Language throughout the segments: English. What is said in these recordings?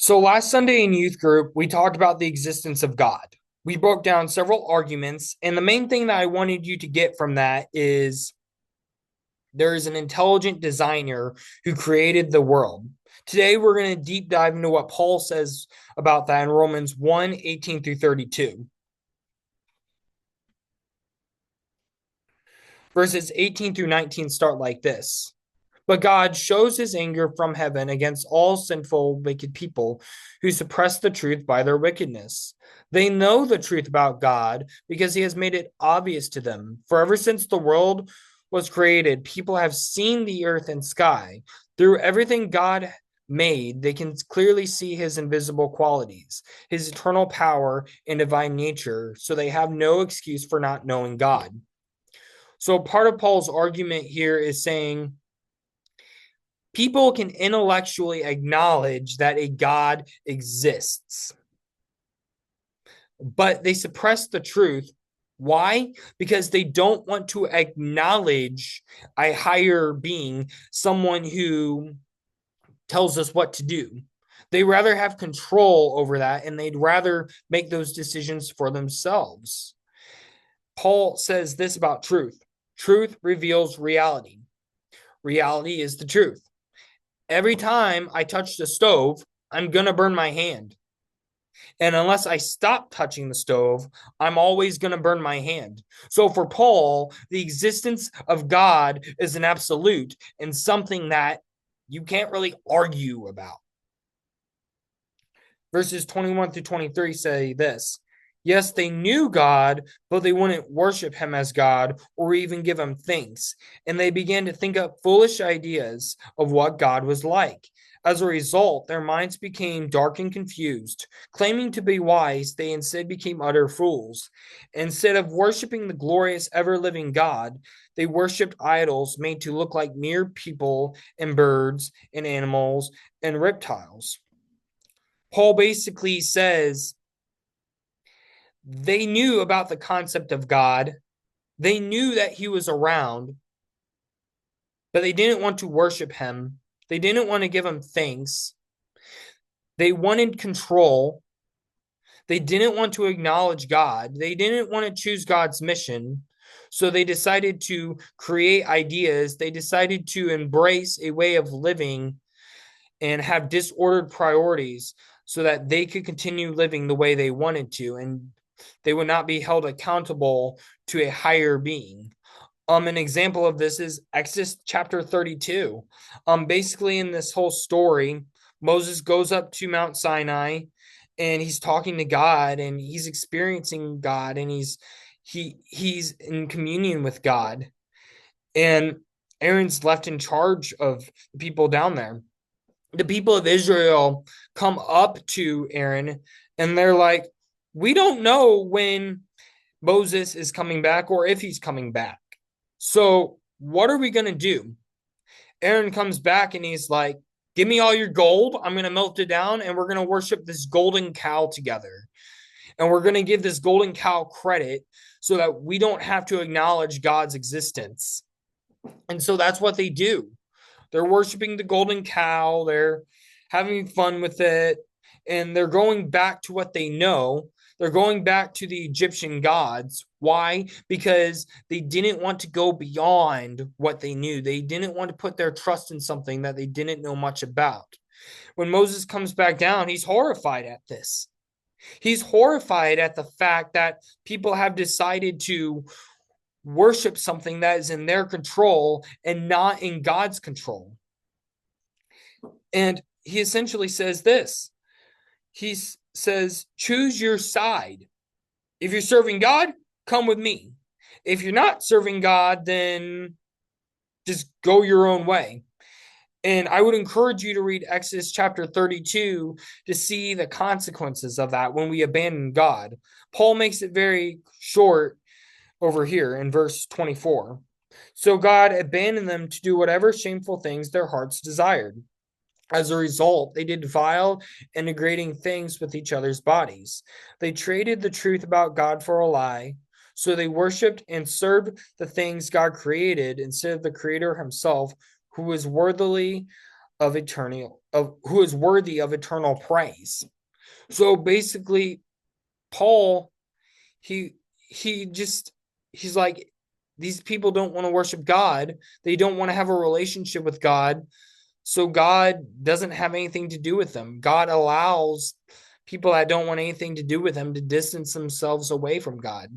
So last Sunday in youth group, we talked about the existence of God. We broke down several arguments, and the main thing that I wanted you to get from that is there is an intelligent designer who created the world. Today, we're going to deep dive into what Paul says about that in Romans 1:18 through 32. Verses 18 through 19 start like this. But God shows his anger from heaven against all sinful, wicked people who suppress the truth by their wickedness. They know the truth about God because he has made it obvious to them. For ever since the world was created, people have seen the earth and sky. Through everything God made, they can clearly see his invisible qualities, his eternal power and divine nature, so they have no excuse for not knowing God. So part of Paul's argument here is saying people can intellectually acknowledge that a God exists, but they suppress the truth. Why? Because they don't want to acknowledge a higher being, someone who tells us what to do. They rather have control over that and they'd rather make those decisions for themselves. Paul says this about truth: truth reveals reality. Reality is the truth. Every time I touch the stove, I'm going to burn my hand. And unless I stop touching the stove, I'm always going to burn my hand. So for Paul, the existence of God is an absolute and something that you can't really argue about. Verses 21 through 23 say this: yes, they knew God, but they wouldn't worship him as God or even give him thanks. And they began to think up foolish ideas of what God was like. As a result, their minds became dark and confused. Claiming to be wise, they instead became utter fools. Instead of worshiping the glorious, ever living God, they worshiped idols made to look like mere people and birds and animals and reptiles. Paul basically says they knew about the concept of God. They knew that he was around, but they didn't want to worship him. They didn't want to give him thanks. They wanted control. They didn't want to acknowledge God. They didn't want to choose God's mission. So they decided to create ideas. They decided to embrace a way of living and have disordered priorities so that they could continue living the way they wanted to, and they would not be held accountable to a higher being. An example of this is Exodus chapter 32. Basically in this whole story, Moses goes up to Mount Sinai and he's talking to God and he's experiencing God and he's in communion with God. And Aaron's left in charge of the people down there. The people of Israel come up to Aaron and they're like, we don't know when Moses is coming back or if he's coming back. So what are we going to do? Aaron comes back and he's like, give me all your gold. I'm going to melt it down and we're going to worship this golden cow together. And we're going to give this golden cow credit so that we don't have to acknowledge God's existence. And so that's what they do. They're worshiping the golden cow. They're having fun with it. And they're going back to what they know. They're going back to the Egyptian gods. Why? Because they didn't want to go beyond what they knew. They didn't want to put their trust in something that they didn't know much about. When Moses comes back down, he's horrified at this. He's horrified at the fact that people have decided to worship something that is in their control and not in God's control. And he essentially says this. He says, choose your side. If you're serving God, come with me. If you're not serving God, then just go your own way. And I would encourage you to read Exodus chapter 32 to see the consequences of that when we abandon God. Paul makes it very short over here in verse 24. So God abandoned them to do whatever shameful things their hearts desired. As a result, they did vile and degrading things with each other's bodies. They traded the truth about God for a lie. So they worshipped and served the things God created instead of the Creator himself, who was worthy who is worthy of eternal praise. So basically, Paul, he he just he's like, these people don't want to worship God. They don't want to have a relationship with God. So God doesn't have anything to do with them. God allows people that don't want anything to do with him to distance themselves away from God.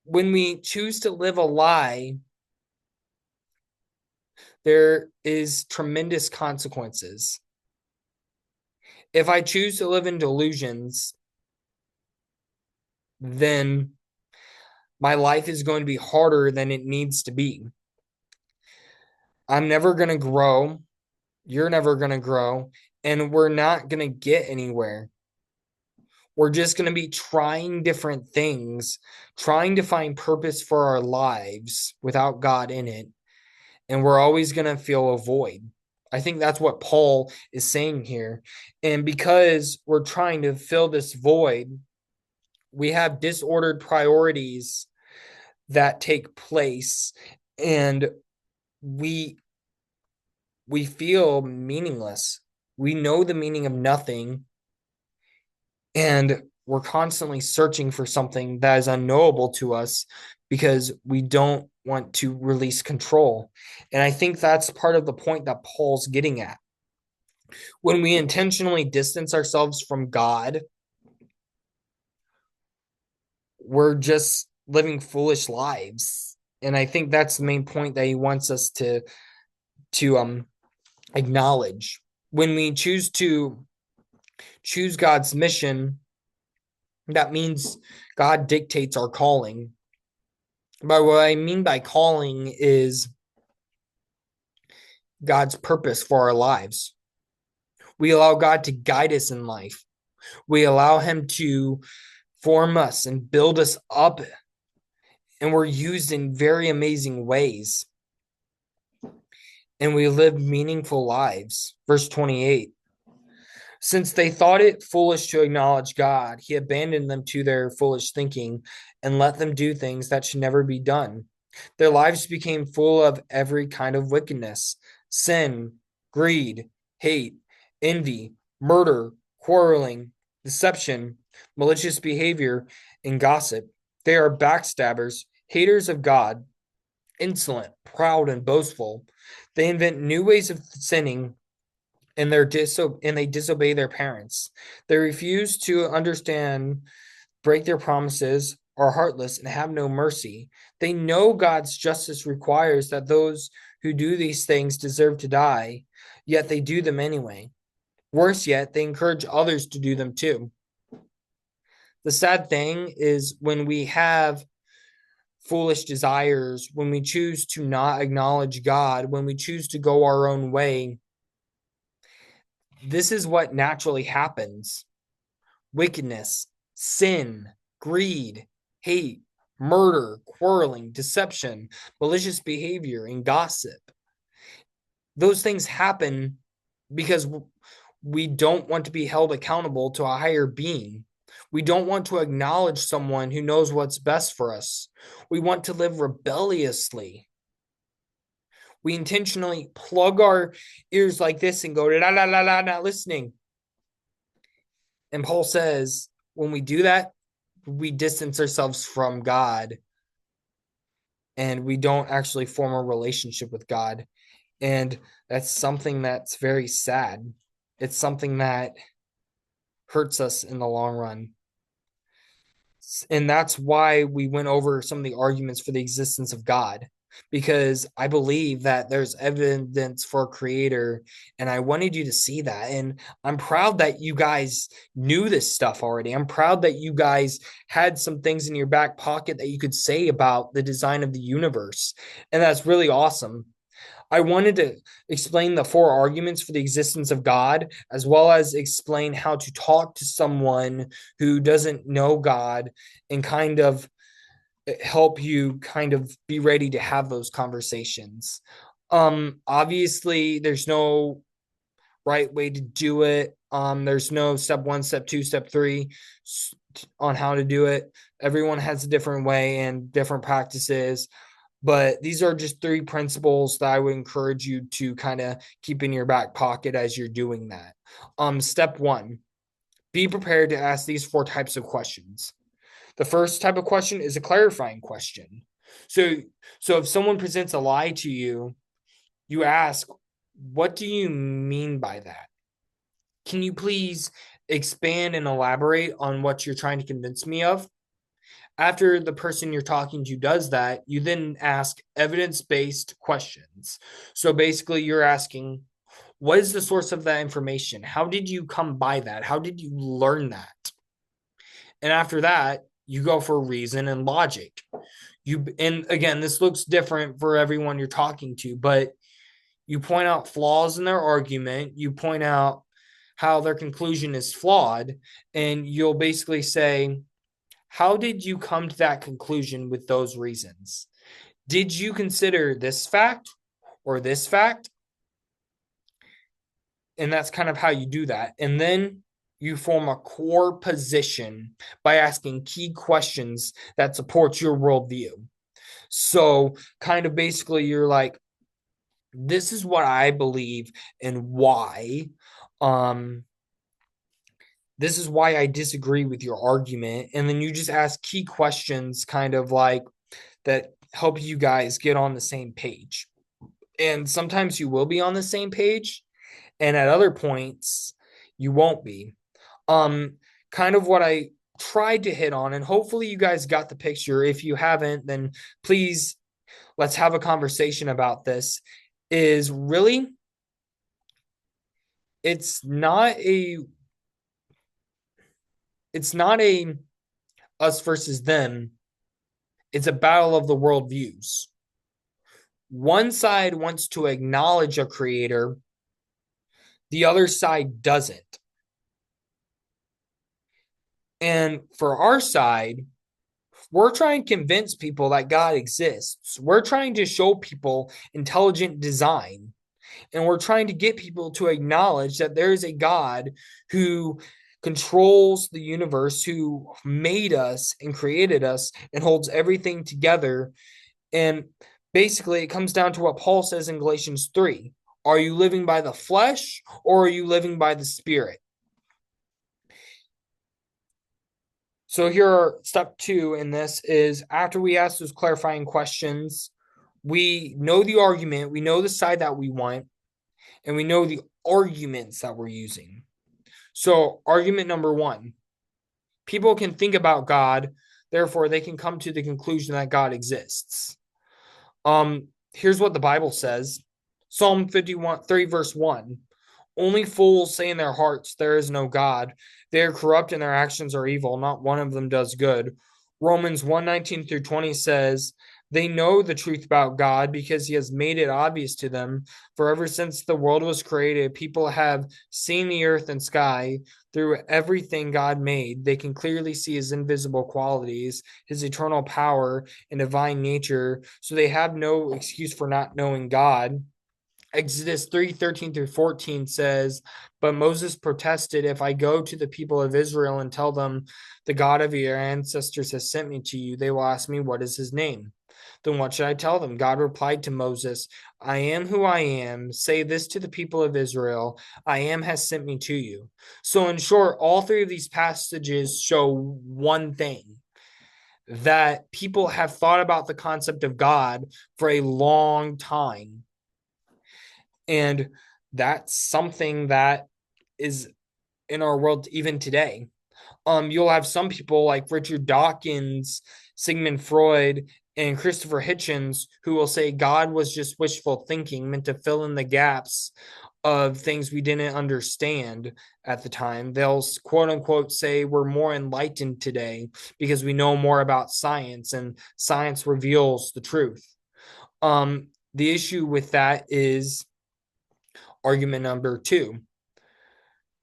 When we choose to live a lie, there is tremendous consequences. If I choose to live in delusions, then my life is going to be harder than it needs to be. I'm never going to grow. You're never going to grow. And we're not going to get anywhere. We're just going to be trying different things, trying to find purpose for our lives without God in it. And we're always going to feel a void. I think that's what Paul is saying here. And because we're trying to fill this void, we have disordered priorities that take place, and we feel meaningless. We know the meaning of nothing, and we're constantly searching for something that is unknowable to us because we don't want to release control. And I think that's part of the point that Paul's getting at. When we intentionally distance ourselves from God, we're just living foolish lives. And I think that's the main point that he wants us to acknowledge. When we choose God's mission, that means God dictates our calling. But what I mean by calling is God's purpose for our lives. We allow God to guide us in life. We allow him to form us and build us up. And we're used in very amazing ways. And we live meaningful lives. Verse 28. Since they thought it foolish to acknowledge God, he abandoned them to their foolish thinking and let them do things that should never be done. Their lives became full of every kind of wickedness, sin, greed, hate, envy, murder, quarreling, deception, malicious behavior, and gossip. They are backstabbers, haters of God, insolent, proud, and boastful. They invent new ways of sinning, and they disobey their parents. They refuse to understand, break their promises, are heartless, and have no mercy. They know God's justice requires that those who do these things deserve to die, yet they do them anyway. Worse yet, they encourage others to do them too. The sad thing is when we have foolish desires, when we choose to not acknowledge God, when we choose to go our own way, this is what naturally happens. Wickedness, sin, greed, hate, murder, quarreling, deception, malicious behavior, and gossip. Those things happen because we don't want to be held accountable to a higher being. We don't want to acknowledge someone who knows what's best for us. We want to live rebelliously. We intentionally plug our ears like this and go, la, la, la, la, not listening. And Paul says, when we do that, we distance ourselves from God and we don't actually form a relationship with God. And that's something that's very sad. It's something that hurts us in the long run. And that's why we went over some of the arguments for the existence of God, because I believe that there's evidence for a creator, and I wanted you to see that. And I'm proud that you guys knew this stuff already. I'm proud that you guys had some things in your back pocket that you could say about the design of the universe. And that's really awesome. I wanted to explain the 4 arguments for the existence of God, as well as explain how to talk to someone who doesn't know God and kind of help you kind of be ready to have those conversations. Obviously, there's no right way to do it. There's no step 1, step 2, step 3 on how to do it. Everyone has a different way and different practices. But these are just three principles that I would encourage you to kind of keep in your back pocket as you're doing that. Step one, be prepared to ask these four types of questions. The first type of question is a clarifying question. So, so if someone presents a lie to you, you ask, what do you mean by that? Can you please expand and elaborate on what you're trying to convince me of? After the person you're talking to does that, you then ask evidence-based questions. So basically, you're asking, what is the source of that information? How did you come by that? How did you learn that? And after that, you go for reason and logic. And again, this looks different for everyone you're talking to, but you point out flaws in their argument, you point out how their conclusion is flawed, and you'll basically say, how did you come to that conclusion with those reasons? Did you consider this fact or this fact? And that's kind of how you do that. And then you form a core position by asking key questions that support your worldview. So, kind of basically, you're like, this is what I believe and why. Um, this is why I disagree with your argument. And then you just ask key questions, kind of like that help you guys get on the same page. And sometimes you will be on the same page, and at other points, you won't be. Um, Kind of what I tried to hit on, and hopefully you guys got the picture. If you haven't, then please let's have a conversation about this. Is really, it's not a it's not a us versus them. It's a battle of the worldviews. One side wants to acknowledge a creator, the other side doesn't. And for our side, we're trying to convince people that God exists. We're trying to show people intelligent design. And we're trying to get people to acknowledge that there is a God who controls the universe, who made us and created us and holds everything together. And basically, it comes down to what Paul says in Galatians 3. Are you living by the flesh or are you living by the spirit? So here are step 2 in this is after we ask those clarifying questions, we know the argument, we know the side that we want, and we know the arguments that we're using. So argument number 1, people can think about God, therefore they can come to the conclusion that God exists. Here's what the Bible says. Psalm 30 verse 1. Only fools say in their hearts, there is no God. They are corrupt and their actions are evil. Not one of them does good. Romans 1:19 through 20 says, they know the truth about God because he has made it obvious to them. For ever since the world was created, people have seen the earth and sky. Through everything God made, they can clearly see his invisible qualities, his eternal power, and divine nature. So they have no excuse for not knowing God. Exodus 3:13 through 14 says, but Moses protested, if I go to the people of Israel and tell them, the God of your ancestors has sent me to you, they will ask me, what is his name? Then what should I tell them? God replied to Moses, I am who I am. Say this to the people of Israel, I am has sent me to you. So in short, all three of these passages show one thing, that people have thought about the concept of God for a long time. And that's something that is in our world even today. You'll have some people like Richard Dawkins, Sigmund Freud, and Christopher Hitchens who will say God was just wishful thinking, meant to fill in the gaps of things we didn't understand at the time. They'll quote unquote say we're more enlightened today because we know more about science and science reveals the truth. The issue with that is argument number 2.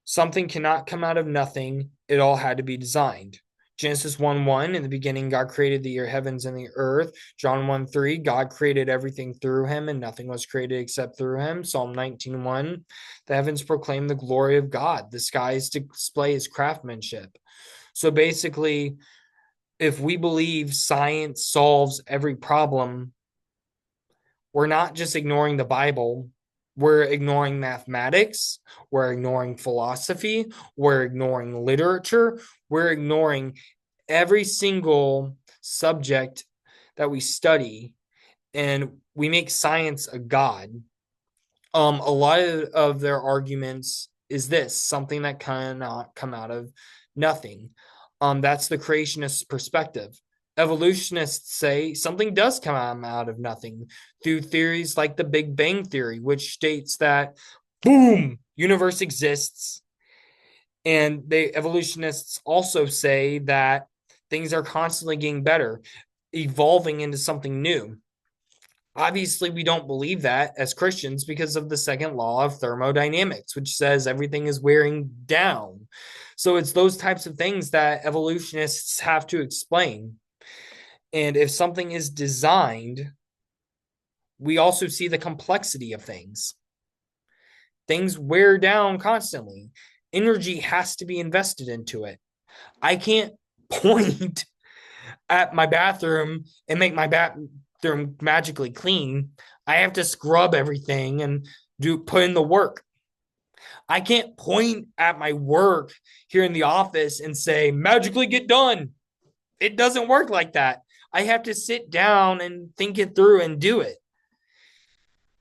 Something cannot come out of nothing. It all had to be designed. Genesis 1:1, in the beginning, God created the heavens and the earth. John 1:3, God created everything through him, and nothing was created except through him. Psalm 19:1, the heavens proclaim the glory of God. The skies display his craftsmanship. So basically, if we believe science solves every problem, We're not just ignoring the Bible, we're ignoring mathematics, we're ignoring philosophy, we're ignoring literature, we're ignoring every single subject that we study, and we make science a god. A lot of their arguments is this: something that cannot come out of nothing. That's the creationist perspective. Evolutionists say something does come out of nothing through theories like the Big Bang Theory, which states that, boom, universe exists. And the evolutionists also say that things are constantly getting better, evolving into something new. Obviously, we don't believe that as Christians because of the second law of thermodynamics, which says everything is wearing down. So it's those types of things that evolutionists have to explain. And if something is designed, we also see the complexity of things. Things wear down constantly. Energy has to be invested into it. I can't point at my bathroom and make my bathroom magically clean. I have to scrub everything and put in the work. I can't point at my work here in the office and say, magically get done. It doesn't work like that. I have to sit down and think it through and do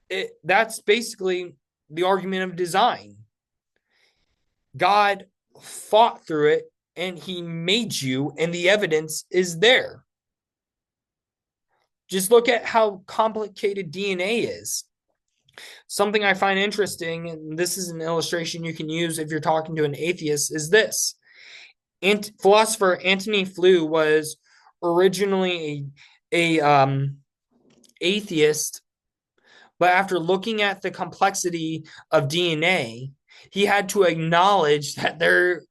it. That's basically the argument of design. God fought through it and he made you, and the evidence is there. Just look at how complicated DNA is. Something I find interesting, and this is an illustration you can use if you're talking to an atheist, is this. Philosopher Antony Flew was originally a atheist, but after looking at the complexity of DNA, he had to acknowledge that there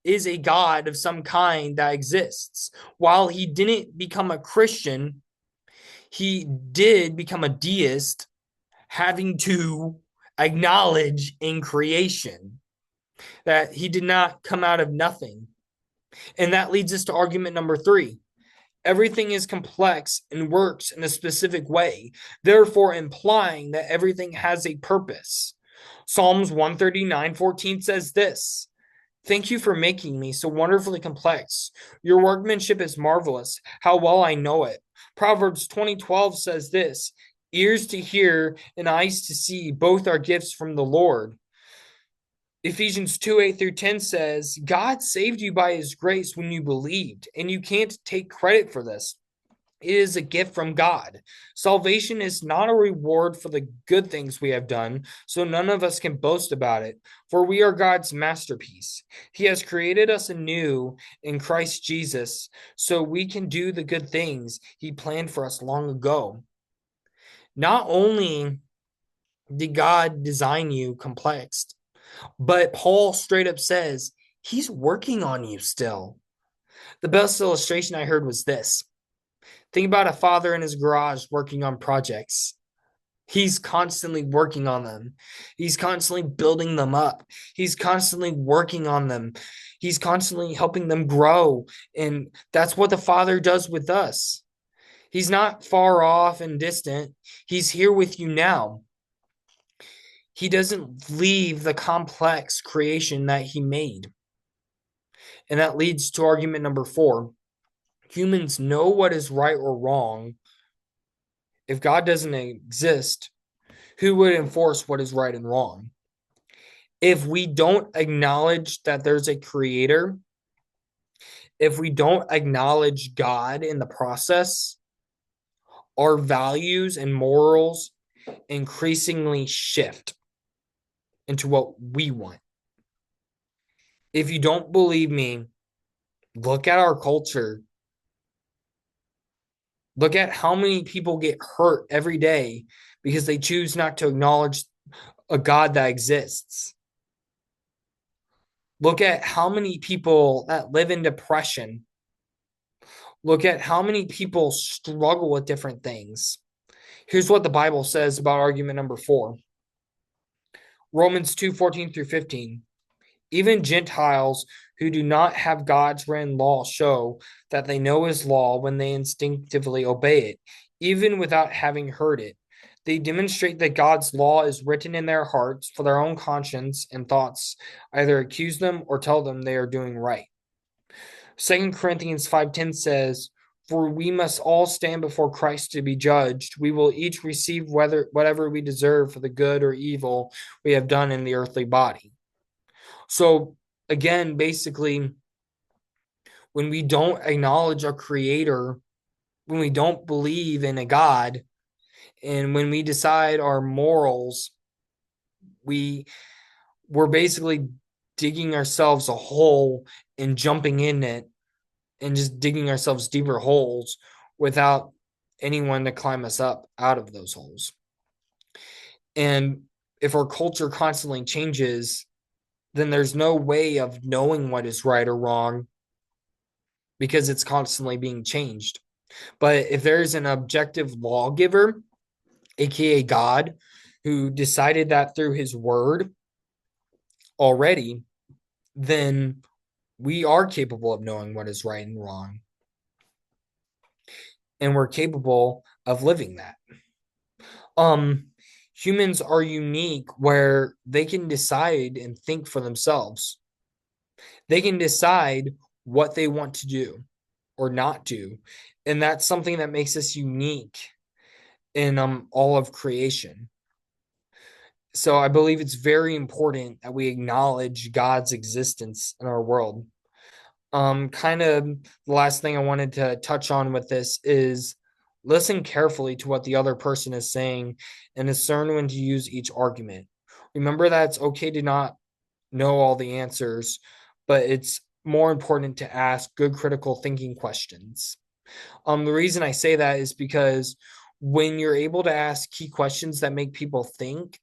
is a God of some kind that exists. While he didn't become a Christian, he did become a deist, having to acknowledge in creation that he did not come out of nothing. And that leads us to argument number 3. Everything is complex and works in a specific way, therefore implying that everything has a purpose. Psalms 139:14 says this: thank you for making me so wonderfully complex. Your workmanship is marvelous. How well I know it. Proverbs 20:12 says this: ears to hear and eyes to see, both are gifts from the Lord. Ephesians 2:8-10 says, God saved you by his grace when you believed, and you can't take credit for this. It is a gift from God. Salvation is not a reward for the good things we have done, so none of us can boast about it, for we are God's masterpiece. He has created us anew in Christ Jesus, so we can do the good things he planned for us long ago. Not only did God design you complex, but Paul straight up says he's working on you still. The best illustration I heard was this. Think about a father in his garage working on projects. He's constantly working on them. He's constantly building them up. He's constantly working on them. He's constantly helping them grow. And that's what the Father does with us. He's not far off and distant. He's here with you now. He doesn't leave the complex creation that he made. And that leads to argument number 4. Humans know what is right or wrong. If God doesn't exist, who would enforce what is right and wrong? If we don't acknowledge that there's a creator, if we don't acknowledge God in the process, our values and morals increasingly shift into what we want. If you don't believe me, look at our culture. Look at how many people get hurt every day because they choose not to acknowledge a God that exists. Look at how many people that live in depression. Look at how many people struggle with different things. Here's what the Bible says about argument number 4. Romans 2:14-15. Even Gentiles who do not have God's written law show that they know his law when they instinctively obey it, even without having heard it. They demonstrate that God's law is written in their hearts for their own conscience and thoughts either accuse them or tell them they are doing right. 2 Corinthians 5:10 says, "For we must all stand before Christ to be judged. We will each receive whatever we deserve for the good or evil we have done in the earthly body." So again, basically, when we don't acknowledge our creator, when we don't believe in a God, and when we decide our morals, we we're basically digging ourselves a hole and jumping in it and just digging ourselves deeper holes without anyone to climb us up out of those holes. And if our culture constantly changes, then there's no way of knowing what is right or wrong because it's constantly being changed. But if there's an objective lawgiver, aka God, who decided that through his word already, then we are capable of knowing what is right and wrong. And we're capable of living that. Um, Humans are unique where they can decide and think for themselves. They can decide what they want to do or not do. And that's something that makes us unique in all of creation. So I believe it's very important that we acknowledge God's existence in our world. Kind of the last thing I wanted to touch on with this is listen carefully to what the other person is saying and discern when to use each argument. Remember that it's okay to not know all the answers, but it's more important to ask good critical thinking questions. The reason I say that is because when you're able to ask key questions that make people think,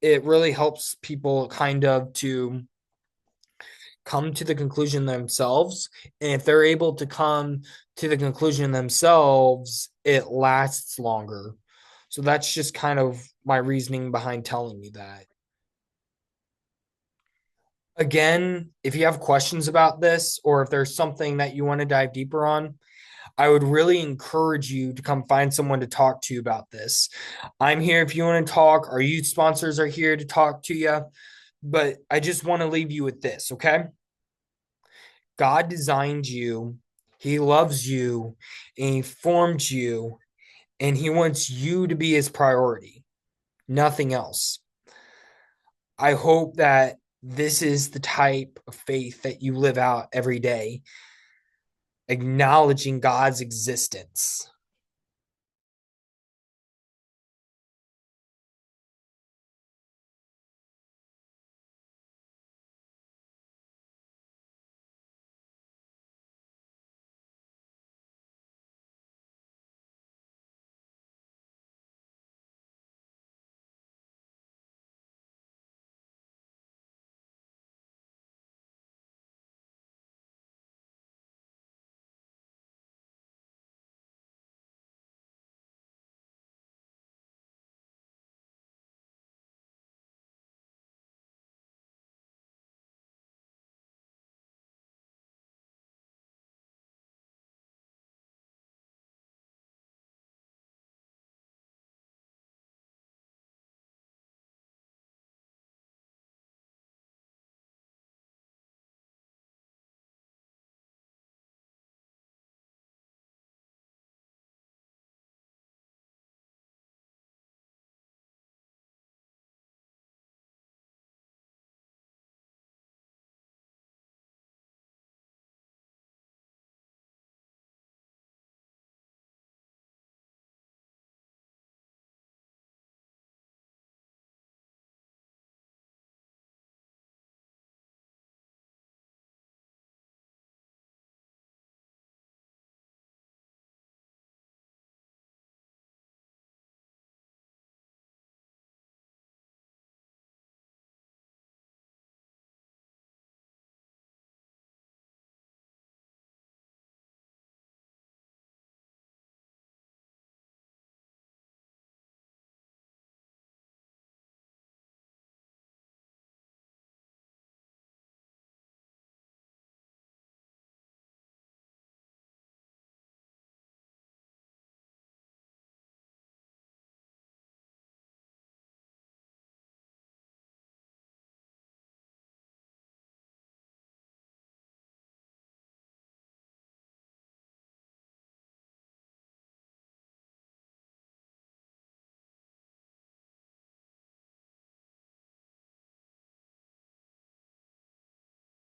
it really helps people kind of to come to the conclusion themselves. And if they're able to come to the conclusion themselves, it lasts longer. So that's just kind of my reasoning behind telling you that. Again, if you have questions about this or if there's something that you want to dive deeper on, I would really encourage you to come find someone to talk to about this. I'm here if you want to talk. Our youth sponsors are here to talk to you. But I just want to leave you with this, okay? God designed you, He loves you, and He formed you, and He wants you to be His priority, nothing else. I hope that this is the type of faith that you live out every day, acknowledging God's existence.